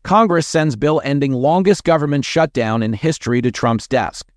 Congress sends bill ending longest government shutdown in history to Trump's desk.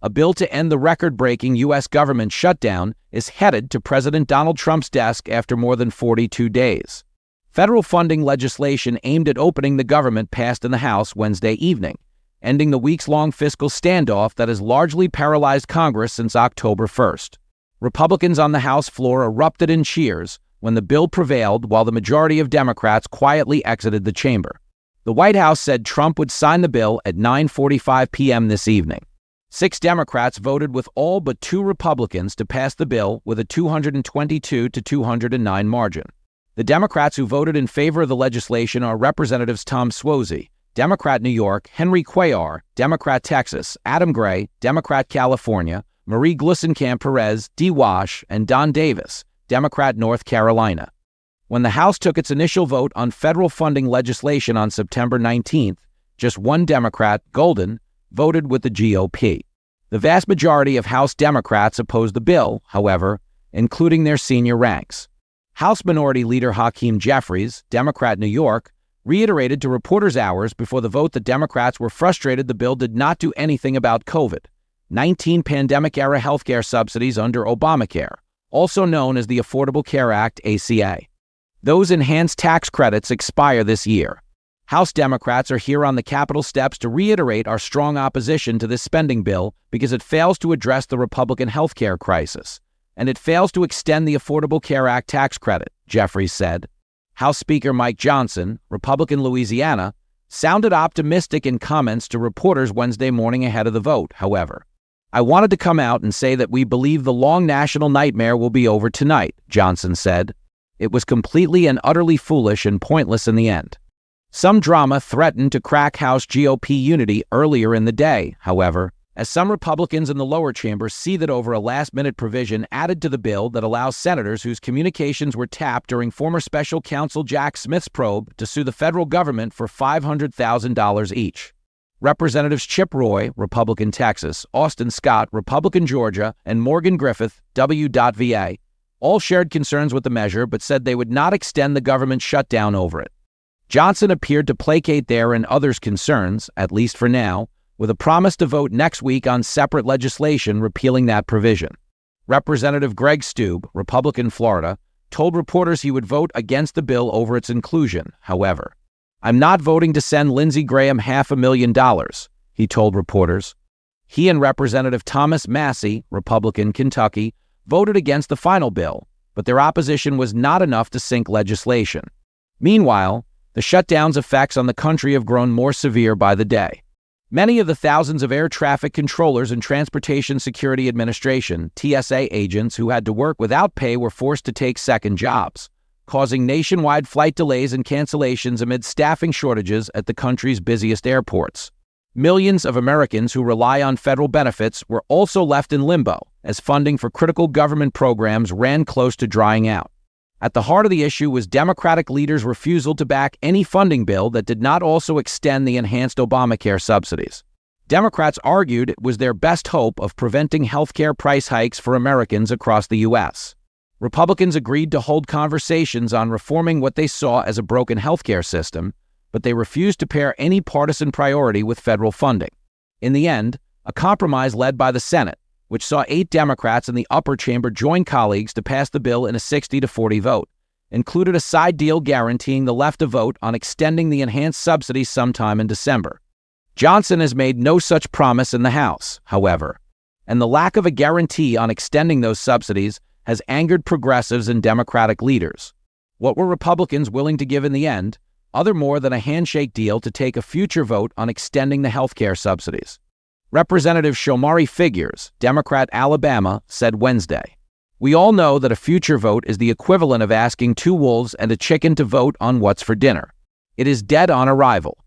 A bill to end the record-breaking U.S. government shutdown is headed to President Donald Trump's desk after more than 42 days. Federal funding legislation aimed at opening the government passed in the House Wednesday evening, ending the weeks-long fiscal standoff that has largely paralyzed Congress since October 1st. Republicans on the House floor erupted in cheers when the bill prevailed, while the majority of Democrats quietly exited the chamber. The White House said Trump would sign the bill at 9:45 p.m. this evening. 6 Democrats voted with all but 2 Republicans to pass the bill with a 222 to 209 margin. The Democrats who voted in favor of the legislation are Representatives Tom Suozzi, Democrat New York; Henry Cuellar, Democrat Texas; Adam Gray, Democrat California; Marie Gluesenkamp Perez, D. Wash; and Don Davis, Democrat North Carolina. When the House took its initial vote on federal funding legislation on September 19th, just one Democrat, Golden, voted with the GOP. The vast majority of House Democrats opposed the bill, however, including their senior ranks. House Minority Leader Hakeem Jeffries, Democrat New York, reiterated to reporters hours before the vote that Democrats were frustrated the bill did not do anything about COVID-19 pandemic-era healthcare subsidies under Obamacare, also known as the Affordable Care Act, ACA. Those enhanced tax credits expire this year. House Democrats are here on the Capitol steps to reiterate our strong opposition to this spending bill because it fails to address the Republican health care crisis, and it fails to extend the Affordable Care Act tax credit, Jeffries said. House Speaker Mike Johnson, Republican Louisiana, sounded optimistic in comments to reporters Wednesday morning ahead of the vote, however. "I wanted to come out and say that we believe the long national nightmare will be over tonight," Johnson said. "It was completely and utterly foolish and pointless in the end." Some drama threatened to crack House GOP unity earlier in the day, however, as some Republicans in the lower chamber seethed over a last-minute provision added to the bill that allows senators whose communications were tapped during former special counsel Jack Smith's probe to sue the federal government for $500,000 each. Representatives Chip Roy, Republican Texas; Austin Scott, Republican Georgia; and Morgan Griffith, W.VA, all shared concerns with the measure but said they would not extend the government shutdown over it. Johnson appeared to placate their and others' concerns, at least for now, with a promise to vote next week on separate legislation repealing that provision. Representative Greg Steube, Republican Florida, told reporters he would vote against the bill over its inclusion, however. "I'm not voting to send Lindsey Graham $500,000, he told reporters. He and Representative Thomas Massie, Republican Kentucky, voted against the final bill, but their opposition was not enough to sink legislation. Meanwhile, the shutdown's effects on the country have grown more severe by the day. Many of the thousands of air traffic controllers and Transportation Security Administration (TSA) agents who had to work without pay were forced to take second jobs, causing nationwide flight delays and cancellations amid staffing shortages at the country's busiest airports. Millions of Americans who rely on federal benefits were also left in limbo as funding for critical government programs ran close to drying out. At the heart of the issue was Democratic leaders' refusal to back any funding bill that did not also extend the enhanced Obamacare subsidies. Democrats argued it was their best hope of preventing healthcare price hikes for Americans across the U.S. Republicans agreed to hold conversations on reforming what they saw as a broken healthcare system, but they refused to pair any partisan priority with federal funding. In the end, a compromise led by the Senate, which saw 8 Democrats in the upper chamber join colleagues to pass the bill in a 60-40 vote, included a side deal guaranteeing the left a vote on extending the enhanced subsidies sometime in December. Johnson has made no such promise in the House, however, and the lack of a guarantee on extending those subsidies has angered progressives and Democratic leaders. What were Republicans willing to give in the end, other more than a handshake deal to take a future vote on extending the health care subsidies? Representative Shomari Figures, Democrat Alabama, said Wednesday, "We all know that a future vote is the equivalent of asking 2 wolves and a chicken to vote on what's for dinner. It is dead on arrival."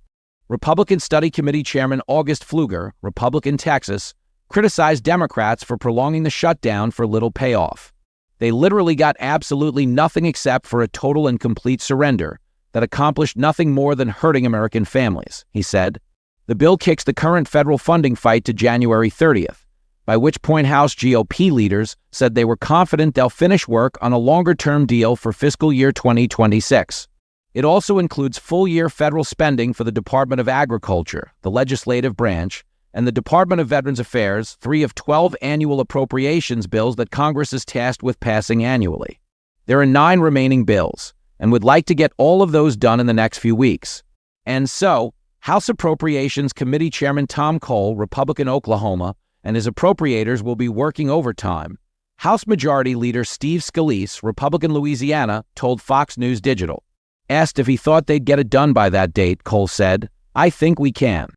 Republican Study Committee Chairman August Pfluger, Republican Texas, criticized Democrats for prolonging the shutdown for little payoff. "They literally got absolutely nothing except for a total and complete surrender that accomplished nothing more than hurting American families," he said. The bill kicks the current federal funding fight to January 30th, by which point House GOP leaders said they were confident they'll finish work on a longer-term deal for fiscal year 2026. It also includes full-year federal spending for the Department of Agriculture, the legislative branch, and the Department of Veterans Affairs, 3 of 12 annual appropriations bills that Congress is tasked with passing annually. There are 9 remaining bills, and would like to get all of those done in the next few weeks. And so, House Appropriations Committee Chairman Tom Cole, Republican Oklahoma, and his appropriators will be working overtime. House Majority Leader Steve Scalise, Republican Louisiana, told Fox News Digital. Asked if he thought they'd get it done by that date, Cole said, "I think we can."